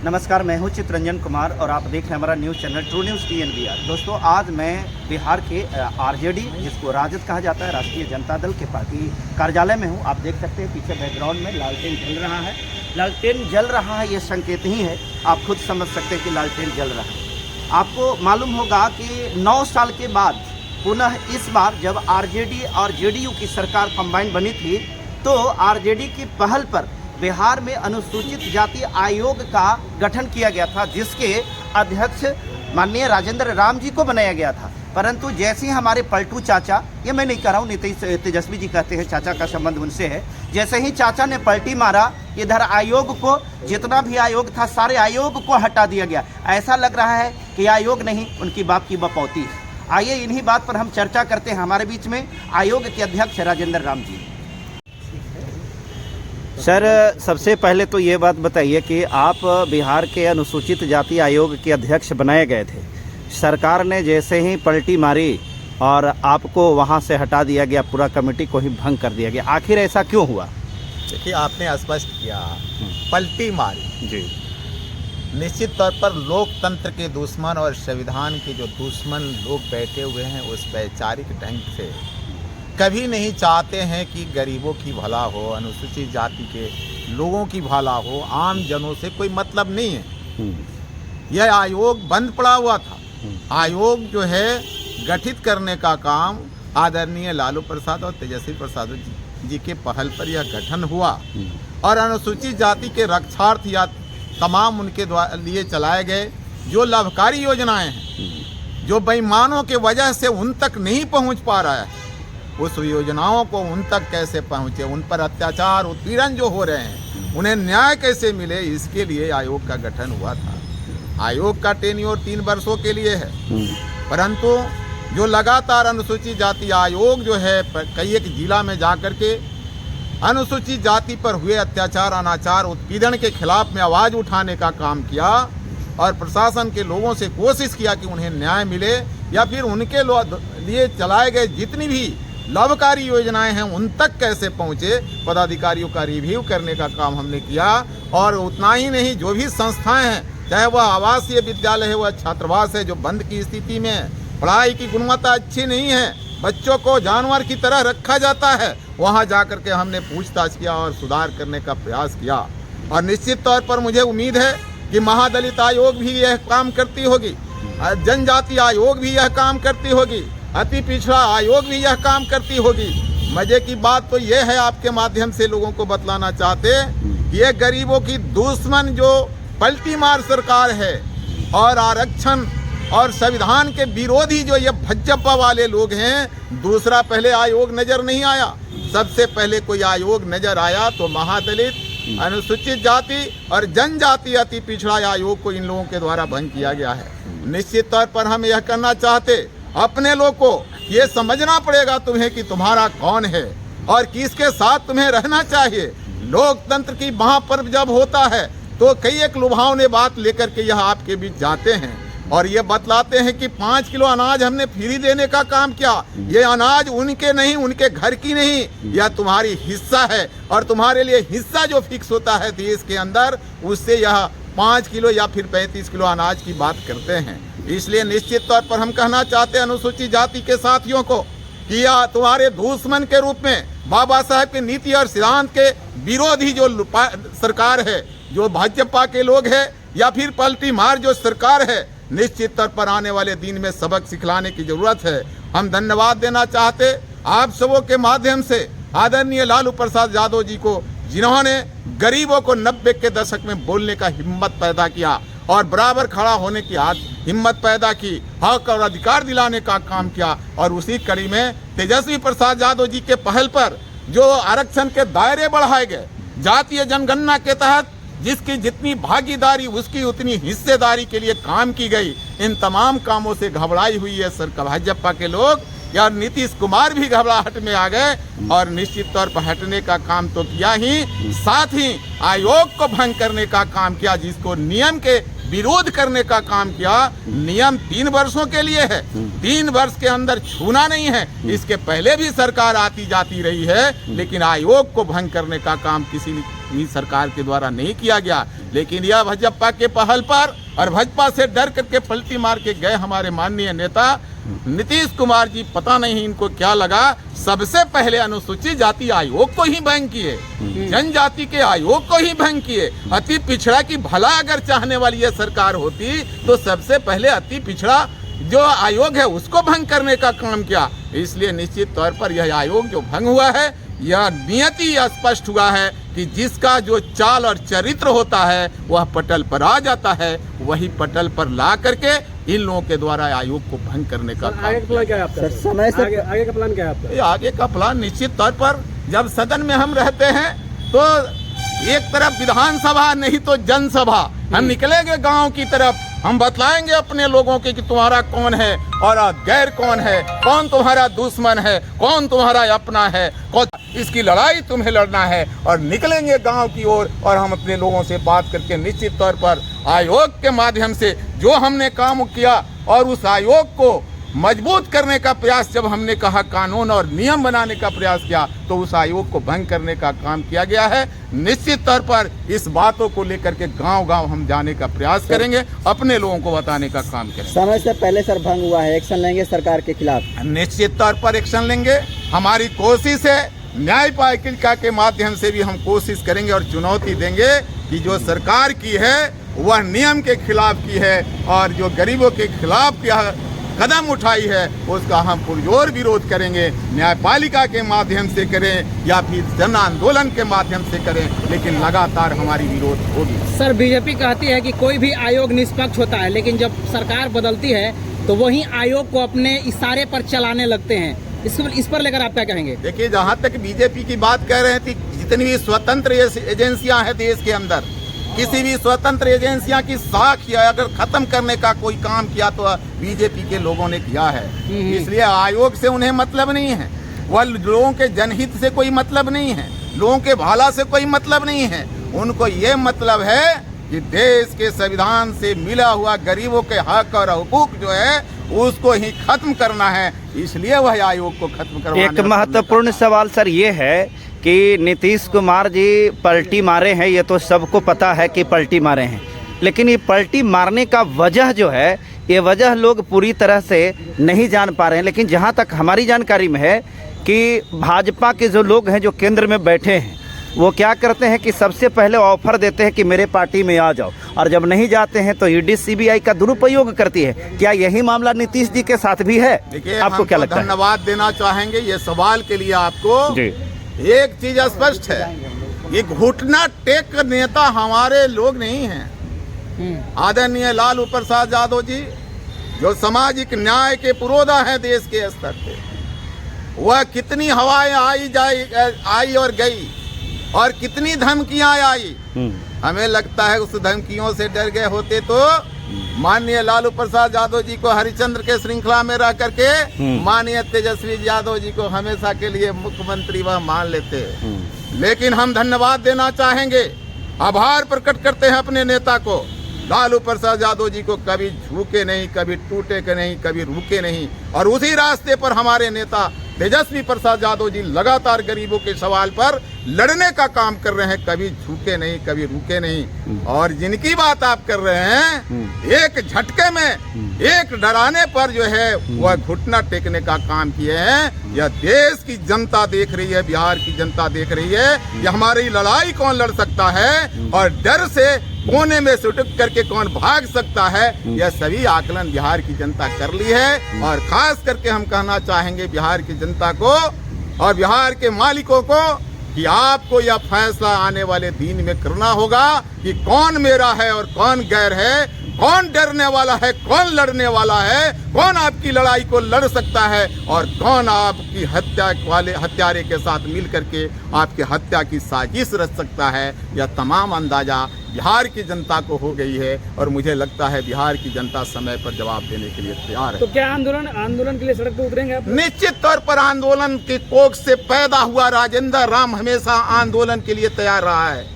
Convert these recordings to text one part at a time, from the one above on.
नमस्कार, मैं हूं चित्रंजन कुमार और आप देख रहे हैं हमारा news channel true news TNBR। दोस्तों, आज मैं बिहार के RJD, जिसको राजद कहा जाता है, राष्ट्रीय जनता दल के पार्टी कार्यालय में हूं। आप देख सकते हैं पीछे बैकग्राउंड में लालटेन जल रहा है। लालटेन जल रहा है, ये संकेत ही है, आप खुद समझ सकते हैं कि लालटेन जल रहा है। आपको मालूम होगा कि 9 साल के बाद पुनः इस बार जब RJD और JDU की सरकार कंबाइन बनी थी, तो RJD की पहल पर बिहार में अनुसूचित जाति आयोग का गठन किया गया था, जिसके अध्यक्ष माननीय राजेंद्र राम जी को बनाया गया था। परंतु जैसे ही हमारे पलटू चाचा, ये मैं नहीं कह रहा हूँ, नीतीश तेजस्वी जी कहते हैं, चाचा का संबंध उनसे है, जैसे ही चाचा ने पलटी मारा, इधर आयोग को, जितना भी आयोग था सारे आयोग को हटा दिया गया। ऐसा लग रहा है कि आयोग नहीं, उनकी बाप की बपौती है। आइए इन्हीं बात पर हम चर्चा करते हैं। हमारे बीच में आयोग के अध्यक्ष राजेंद्र राम जी। सर, सबसे पहले तो ये बात बताइए कि आप बिहार के अनुसूचित जाति आयोग के अध्यक्ष बनाए गए थे। सरकार ने जैसे ही पलटी मारी और आपको वहां से हटा दिया गया, पूरा कमेटी को ही भंग कर दिया गया, आखिर ऐसा क्यों हुआ? देखिए, आपने स्पष्ट किया, पलटी मारी जी। निश्चित तौर पर लोकतंत्र के दुश्मन और संविधान के जो दुश्मन लोग बैठे हुए हैं, उस वैचारिक ढंग से कभी नहीं चाहते हैं कि गरीबों की भला हो, अनुसूचित जाति के लोगों की भला हो, आम जनों से कोई मतलब नहीं है। यह आयोग बंद पड़ा हुआ था। आयोग जो है गठित करने का काम आदरणीय लालू प्रसाद और तेजस्वी प्रसाद जी के पहल पर यह गठन हुआ और अनुसूचित जाति के रक्षार्थ या तमाम उनके लिए चलाए गए जो लाभकारी योजनाएं हैं, जो बेईमानों के वजह से उन तक नहीं पहुंच पा रहा है, उस योजनाओं को उन तक कैसे पहुंचे, उन पर अत्याचार उत्पीड़न जो हो रहे हैं, उन्हें न्याय कैसे मिले, इसके लिए आयोग का गठन हुआ था। आयोग का टेन्योर 3 वर्षों के लिए है, परंतु जो लगातार अनुसूचित जाति आयोग जो है कई एक जिला में जाकर के अनुसूचित जाति पर हुए अत्याचार, अनाचार, उत्पीड़न के खिलाफ में आवाज़ उठाने का काम किया और प्रशासन के लोगों से कोशिश किया कि उन्हें न्याय मिले या फिर उनके लिए चलाए गए जितनी भी लाभकारी योजनाएं हैं उन तक कैसे पहुंचे, पदाधिकारियों का रिव्यू करने का काम हमने किया। और उतना ही नहीं, जो भी संस्थाएं हैं, चाहे वह आवासीय विद्यालय है, वह छात्रावास है, जो बंद की स्थिति में है, पढ़ाई की गुणवत्ता अच्छी नहीं है, बच्चों को जानवर की तरह रखा जाता है, वहां जाकर के हमने पूछताछ किया और सुधार करने का प्रयास किया। और निश्चित तौर पर मुझे उम्मीद है कि महादलित आयोग भी यह काम करती होगी, जनजाति आयोग भी यह काम करती होगी, अति पिछड़ा आयोग भी यह काम करती होगी। मजे की बात तो यह है, आपके माध्यम से लोगों को बतलाना चाहते कि ये गरीबों की दुश्मन जो पलटी मार सरकार है और आरक्षण और संविधान के विरोधी जो ये भाजपा वाले लोग हैं, दूसरा पहले आयोग नजर नहीं आया। सबसे पहले कोई आयोग नजर आया तो महादलित, अनुसूचित जाति और जनजाति अति पिछड़ा आयोग को इन लोगों के द्वारा भंग किया गया है। निश्चित तौर पर हम यह करना चाहते, अपने लोग को ये समझना पड़ेगा तुम्हें कि तुम्हारा कौन है और किसके साथ तुम्हें रहना चाहिए। लोकतंत्र की महापर्व जब होता है तो कई एक लुभावने बात लेकर के यह आपके बीच जाते हैं और ये बतलाते हैं कि 5 किलो अनाज हमने फ्री देने का काम किया। ये अनाज उनके नहीं, उनके घर की नहीं, यह तुम्हारी हिस्सा है और तुम्हारे लिए हिस्सा जो फिक्स होता है देश के अंदर, उससे यह 5 किलो या फिर 35 किलो अनाज की बात करते हैं। इसलिए निश्चित तौर पर हम कहना चाहते हैं अनुसूचित जाति के साथियों को कि यह तुम्हारे दुश्मन के रूप में बाबा साहब की नीति और सिद्धांत के विरोधी जो सरकार है, जो भाजपा के लोग हैं या फिर पलटी मार जो सरकार है, निश्चित तौर पर आने वाले दिन में सबक सिखलाने की जरूरत है। हम धन्यवाद देना चाहते आप सबों के माध्यम से आदरणीय लालू प्रसाद यादव जी को, जिन्होंने गरीबों को 90 के दशक में बोलने का हिम्मत पैदा किया और बराबर खड़ा होने की हिम्मत पैदा की, हक और अधिकार दिलाने का काम किया। और उसी कड़ी में तेजस्वी प्रसाद यादव जी के पहल पर जो आरक्षण के दायरे बढ़ाए गए, जातीय जनगणना के तहत जिसकी जितनी भागीदारी उसकी उतनी हिस्सेदारी के लिए काम की गई, इन तमाम कामों से घबराई हुई है सरकार, भाजपा के लोग या नीतीश कुमार भी घबराहट में आ गए और निश्चित तौर पर हटने का काम तो किया ही, साथ ही आयोग को भंग करने का काम किया, जिसको नियम के विरोध करने का काम किया। नियम 3 वर्षों के लिए है, 3 वर्ष के अंदर छूना नहीं है। इसके पहले भी सरकार आती जाती रही है, लेकिन आयोग को भंग करने का काम किसी भी सरकार के द्वारा नहीं किया गया। लेकिन यह भाजपा के पहल पर और भाजपा से डर करके पलटी मार के गए हमारे माननीय नेता नीतीश कुमार जी, पता नहीं इनको क्या लगा, सबसे पहले अनुसूचित जाति आयोग को ही भंग किए, जनजाति के आयोग को ही भंग किए। अति पिछड़ा की भला अगर चाहने वाली यह सरकार होती तो सबसे पहले अति पिछड़ा जो आयोग है उसको भंग करने का काम किया। इसलिए निश्चित तौर पर यह आयोग जो भंग हुआ है, यह नियति स्पष्ट हुआ है कि जिसका जो चाल और चरित्र होता है वह पटल पर आ जाता है, वही पटल पर ला करके इन लोगों के द्वारा आयोग को भंग करने का आगे का प्लान क्या है आपका? समय से आगे का प्लान क्या है आपका? आगे का प्लान निश्चित तौर पर जब सदन में हम रहते हैं तो एक तरफ विधानसभा नहीं तो जनसभा, हम निकलेंगे गांव की तरफ, हम बतलाएंगे अपने लोगों के कि तुम्हारा कौन है और गैर कौन है, कौन तुम्हारा दुश्मन है, कौन तुम्हारा अपना है, कौन इसकी लड़ाई तुम्हें लड़ना है। और निकलेंगे गांव की ओर और हम अपने लोगों से बात करके निश्चित तौर पर आयोग के माध्यम से जो हमने काम किया और उस आयोग को मजबूत करने का प्रयास, जब हमने कहा कानून और नियम बनाने का प्रयास किया तो उस आयोग को भंग करने का काम किया गया है। निश्चित तौर पर इस बातों को लेकर के गांव-गांव हम जाने का प्रयास करेंगे, अपने लोगों को बताने का काम करेंगे। समय से पहले सर भंग हुआ है, एक्शन लेंगे सरकार के खिलाफ? निश्चित तौर पर एक्शन लेंगे। हमारी कोशिश है, न्यायपालिका के माध्यम से भी हम कोशिश करेंगे और चुनौती देंगे कि जो सरकार की है वह नियम के खिलाफ की है और जो गरीबों के खिलाफ कदम उठाई है उसका हम पुरजोर विरोध करेंगे। न्यायपालिका के माध्यम से करें या फिर जन आंदोलन के माध्यम से करें, लेकिन लगातार हमारी विरोध होगी। सर, बीजेपी कहती है कि कोई भी आयोग निष्पक्ष होता है, लेकिन जब सरकार बदलती है तो वही आयोग को अपने इशारे पर चलाने लगते हैं। इस पर लेकर आप क्या कहेंगे? देखिए, जहाँ तक बीजेपी की बात कह रहे थे, जितनी भी स्वतंत्र एजेंसियां हैं देश के अंदर, किसी भी स्वतंत्र एजेंसियां की साख या अगर खत्म करने का कोई काम किया तो बीजेपी के लोगों ने किया है। इसलिए आयोग से उन्हें मतलब नहीं है, वह लोगों के जनहित से कोई मतलब नहीं है, लोगों के भला से कोई मतलब नहीं है। उनको ये मतलब है कि देश के संविधान से मिला हुआ गरीबों के हक और हुकूक जो है उसको ही खत्म करना है। इसलिए वह आयोग को खत्म करवाने। एक महत्वपूर्ण सवाल सर ये है कि नीतीश कुमार जी पलटी मारे हैं, ये तो सबको पता है कि पलटी मारे हैं, लेकिन ये पलटी मारने का वजह जो है, ये वजह लोग पूरी तरह से नहीं जान पा रहे हैं। लेकिन जहाँ तक हमारी जानकारी में है कि भाजपा के जो लोग हैं जो केंद्र में बैठे हैं वो क्या करते हैं कि सबसे पहले ऑफर देते हैं कि मेरे पार्टी में आ जाओ, और जब नहीं जाते हैं तो ईडी सीबीआई का दुरुपयोग करती है। क्या यही मामला नीतीश जी के साथ भी है? देखिए, आपको क्या लगता है? धन्यवाद देना चाहेंगे ये सवाल के लिए आपको जी। एक चीज स्पष्ट है, ये घुटना टेक नेता हमारे लोग नहीं हैं। आदरणीय लालू प्रसाद यादव जी जो सामाजिक न्याय के पुरोधा हैं देश के स्तर पे, वह कितनी हवाएं आई और गई और कितनी धमकियां आई। हमें लगता है उस धमकियों से डर गए होते तो माननीय लालू प्रसाद यादव जी को हरिश्चंद्र के श्रृंखला में रह करके माननीय तेजस्वी यादव जी को हमेशा के लिए मुख्यमंत्री वह मान लेते। लेकिन हम धन्यवाद देना चाहेंगे, आभार प्रकट करते हैं अपने नेता को, लालू प्रसाद यादव जी को कभी झुके नहीं, कभी टूटे के नहीं, कभी रुके नहीं, और उसी रास्ते पर हमारे नेता तेजस्वी प्रसाद यादव जी लगातार गरीबों के सवाल पर लड़ने का काम कर रहे हैं, कभी झुके नहीं, कभी रुके नहीं। और जिनकी बात आप कर रहे हैं, एक झटके में, एक डराने पर जो है वह घुटना टेकने का काम किए हैं। यह देश की जनता देख रही है, बिहार की जनता देख रही है, यह हमारी लड़ाई कौन लड़ सकता है और डर से कोने में सुटक करके कौन भाग सकता है, यह सभी आकलन बिहार की जनता कर ली है। और खास करके हम कहना चाहेंगे बिहार की जनता को और बिहार के मालिकों को कि आपको यह फैसला आने वाले दिन में करना होगा कि कौन मेरा है और कौन गैर है, कौन डरने वाला है, कौन लड़ने वाला है, कौन आपकी लड़ाई को लड़ सकता है और कौन आपकी हत्या वाले हत्यारे के साथ मिल करके आपकी हत्या की साजिश रच सकता है। यह तमाम अंदाजा बिहार की जनता को हो गई है और मुझे लगता है बिहार की जनता समय पर जवाब देने के लिए तैयार है। तो क्या आंदोलन के लिए सड़क पर उतरेंगे आप? निश्चित तौर पर आंदोलन के कोख से पैदा हुआ राजेंद्र राम हमेशा आंदोलन के लिए तैयार रहा है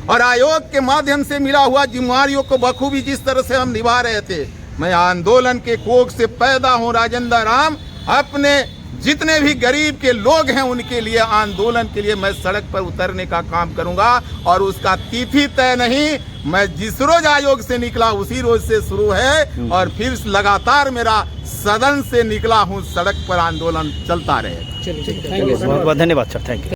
और आयोग के माध्यम से मिला हुआ जिम्मेवारियों को बखूबी जिस तरह से हम निभा रहे थे। मैं आंदोलन के कोख से पैदा हूँ राजेंद्र राम, अपने जितने भी गरीब के लोग हैं उनके लिए आंदोलन के लिए मैं सड़क पर उतरने का काम करूंगा। और उसका तिथि तय नहीं, मैं जिस रोज आयोग से निकला उसी रोज से शुरू है और फिर लगातार मेरा सदन से निकला हूं, सड़क पर आंदोलन चलता रहेगा। चलिए, थैंक यू। बहुत बहुत धन्यवाद सर, थैंक यू।